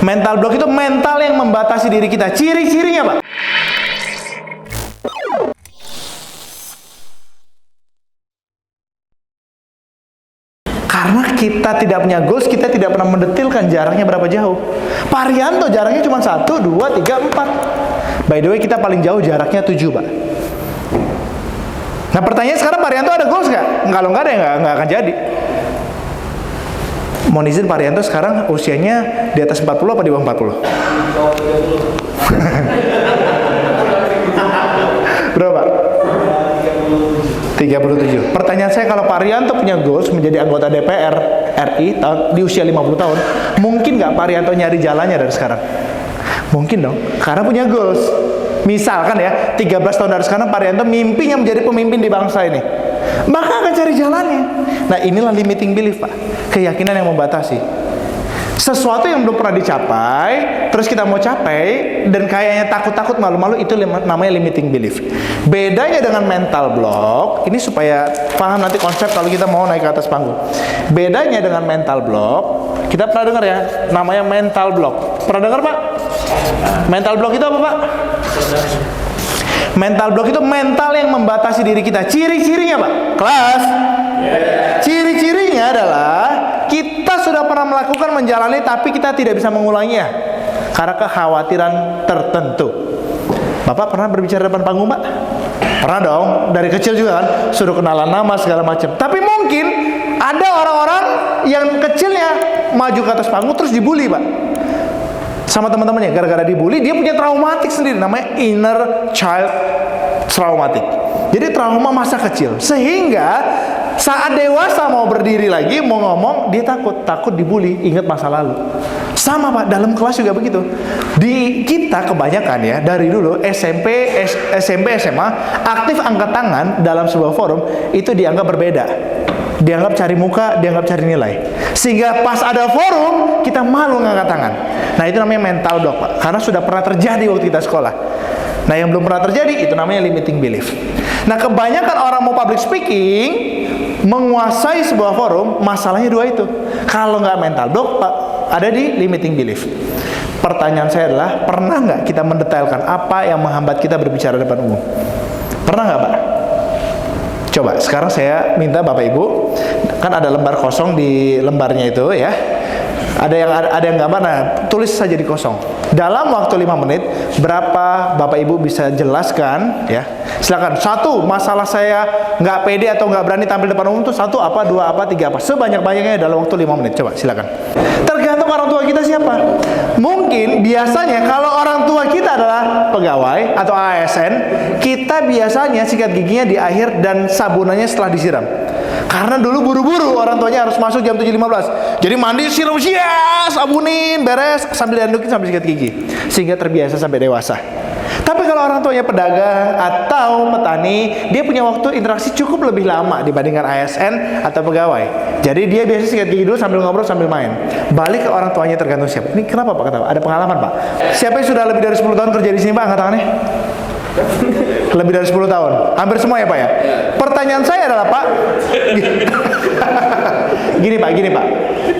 Mental block itu mental yang membatasi diri kita. Ciri-cirinya, Pak. Karena kita tidak punya goals, kita tidak pernah mendetilkan jaraknya berapa jauh. Pak Arianto jaraknya cuma 1, 2, 3, 4. By the way, kita paling jauh jaraknya 7, Pak. Nah pertanyaannya sekarang, Pak Arianto ada goals nggak? Kalau nggak ada ya nggak akan jadi. Mohon izin, Pak Arianto sekarang usianya di atas 40 apa di bawah 40? Berapa? 37. Pertanyaan saya, kalau Pak Arianto punya goals menjadi anggota DPR RI di usia 50 tahun, mungkin nggak Pak Arianto nyari jalannya dari sekarang? Mungkin dong, karena punya goals. Misalkan ya, 13 tahun dari sekarang Pak Arianto mimpinya menjadi pemimpin di bangsa ini, maka akan cari jalannya. Nah inilah limiting belief, Pak. Keyakinan yang membatasi. Sesuatu yang belum pernah dicapai, terus kita mau capai, dan kayaknya takut-takut, malu-malu, itu namanya limiting belief. Bedanya dengan mental block, ini supaya paham nanti konsep kalau kita mau naik ke atas panggung. Bedanya dengan mental block, kita pernah dengar ya, namanya mental block. Pernah dengar, Pak? Mental block itu apa, Pak? Mental block itu mental yang membatasi diri kita. Ciri-cirinya, Pak? Kelas? Ciri-cirinya adalah kita sudah pernah melakukan, menjalani, tapi kita tidak bisa mengulanginya karena kekhawatiran tertentu. Bapak pernah berbicara depan panggung, Pak? Pernah dong, dari kecil juga kan, suruh kenalan nama segala macam. Tapi mungkin ada orang-orang yang kecilnya maju ke atas panggung terus dibully, Pak, sama teman-temannya. Gara-gara dibully, dia punya traumatik sendiri, namanya inner child traumatic. Jadi trauma masa kecil, sehingga saat dewasa mau berdiri lagi, mau ngomong, dia takut dibully, ingat masa lalu. Sama, Pak, dalam kelas juga begitu. Di kita kebanyakan ya, dari dulu SMP, SMA, aktif angkat tangan dalam sebuah forum, itu dianggap berbeda. Dianggap cari muka, dianggap cari nilai. Sehingga pas ada forum, kita malu ngangkat tangan. Nah itu namanya mental block, Pak, karena sudah pernah terjadi waktu kita sekolah. Nah yang belum pernah terjadi, itu namanya limiting belief. Nah kebanyakan orang mau public speaking, menguasai sebuah forum, masalahnya dua itu. Kalau nggak mental block, Pak, ada di limiting belief. Pertanyaan saya adalah, pernah nggak kita mendetailkan apa yang menghambat kita berbicara depan umum? Pernah nggak, Pak? Coba sekarang saya minta Bapak Ibu, kan ada lembar kosong di lembarnya itu ya. Ada yang gambar, nah tulis saja di kosong. Dalam waktu 5 menit, berapa Bapak Ibu bisa jelaskan ya? Silakan. 1, masalah saya nggak pede atau nggak berani tampil depan umum itu 1 apa, 2 apa, 3 apa, sebanyak-banyaknya dalam waktu 5 menit. Coba silakan. Tergantung orang tua kita siapa. Mungkin biasanya kalau orang tua kita adalah pegawai atau ASN, kita biasanya sikat giginya di akhir dan sabunannya setelah disiram. Karena dulu buru-buru, orang tuanya harus masuk jam 7.15. Jadi mandi, siram, sabunin, beres, sambil dandukin, sambil sikat gigi. Sehingga terbiasa sampai dewasa. Tapi kalau orang tuanya pedagang atau petani, dia punya waktu interaksi cukup lebih lama dibandingkan ASN atau pegawai. Jadi dia biasa sikat gigi dulu sambil ngobrol, sambil main. Balik ke orang tuanya tergantung siapa. Ini kenapa, Pak? Kata, ada pengalaman, Pak. Siapa yang sudah lebih dari 10 tahun kerja di sini, Pak? Angkat tangannya. Lebih dari 10 tahun. Hampir semua ya, Pak ya? Pertanyaan saya adalah, Pak, gini Pak.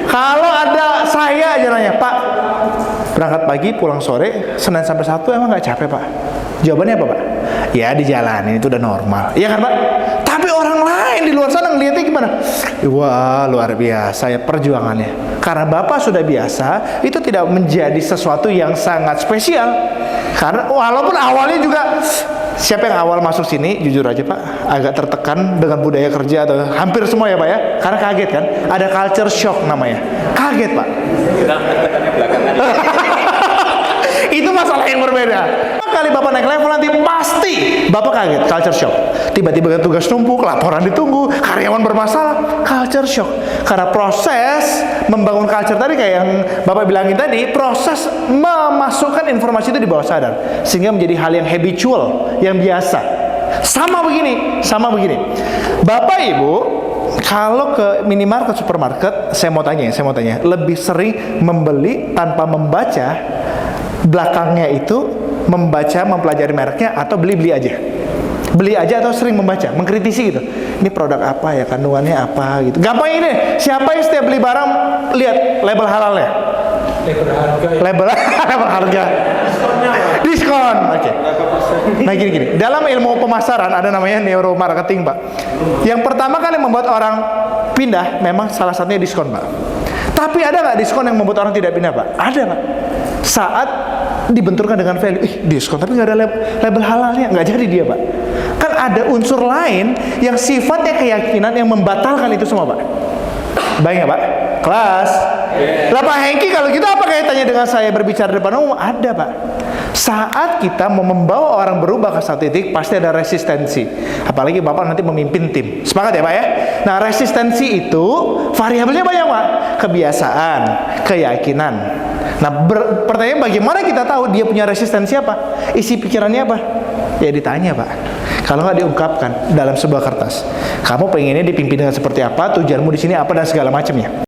Kalau ada saya aja nanya, Pak, berangkat pagi, pulang sore, Senin sampai Sabtu, emang nggak capek, Pak? Jawabannya apa, Pak? Ya dijalanin, itu udah normal. Iya kan, Pak? Tapi orang lain di luar sana ngeliatnya gimana? Wah, luar biasa ya perjuangannya. Karena Bapak sudah biasa, itu tidak menjadi sesuatu yang sangat spesial. Karena walaupun awalnya juga, siapa yang awal masuk sini, jujur aja Pak, agak tertekan dengan budaya kerja atau hampir semua ya Pak ya, karena kaget kan, ada culture shock namanya, kaget Pak. Itu masalah yang berbeda. Kali Bapak naik level nanti pasti Bapak kaget, culture shock. Tiba-tiba tugas numpuk, laporan ditunggu, karyawan bermasalah, culture shock. Karena proses membangun culture tadi kayak yang Bapak bilangin tadi, proses memasukkan informasi itu di bawah sadar sehingga menjadi hal yang habitual, yang biasa. Sama begini. Bapak Ibu kalau ke minimarket, supermarket, saya mau tanya, lebih sering membeli tanpa membaca belakangnya itu, membaca, mempelajari mereknya, atau beli aja atau sering membaca, mengkritisi gitu, ini produk apa ya, kandungannya apa gitu. Gampang ini, siapa yang setiap beli barang lihat label halalnya? Label label harga. Diskon. Oke. Nah gini. Dalam ilmu pemasaran ada namanya neuromarketing, Pak. Yang pertama kali membuat orang pindah memang salah satunya diskon, Pak. Tapi ada nggak diskon yang membuat orang tidak pindah, Pak? Ada, Pak. Saat dibenturkan dengan value, diskon tapi nggak ada label halalnya, nggak jadi dia, Pak. Kan ada unsur lain yang sifatnya keyakinan yang membatalkan itu semua, Pak. Baik nggak, Pak? Kelas. Lah Pak Hengki, kalau gitu apa kaitannya dengan saya berbicara di depan umum? Ada, Pak. Saat kita mau membawa orang berubah ke satu titik, pasti ada resistensi. Apalagi Bapak nanti memimpin tim. Sepakat ya, Pak ya? Nah, resistensi itu variabelnya banyak, Pak. Kebiasaan, keyakinan. Nah, pertanyaan bagaimana kita tahu dia punya resistensi apa? Isi pikirannya apa? Ya ditanya, Pak. Kalau nggak diungkapkan dalam sebuah kertas, kamu pengennya dipimpin dengan seperti apa, tujuanmu di sini apa, dan segala macamnya.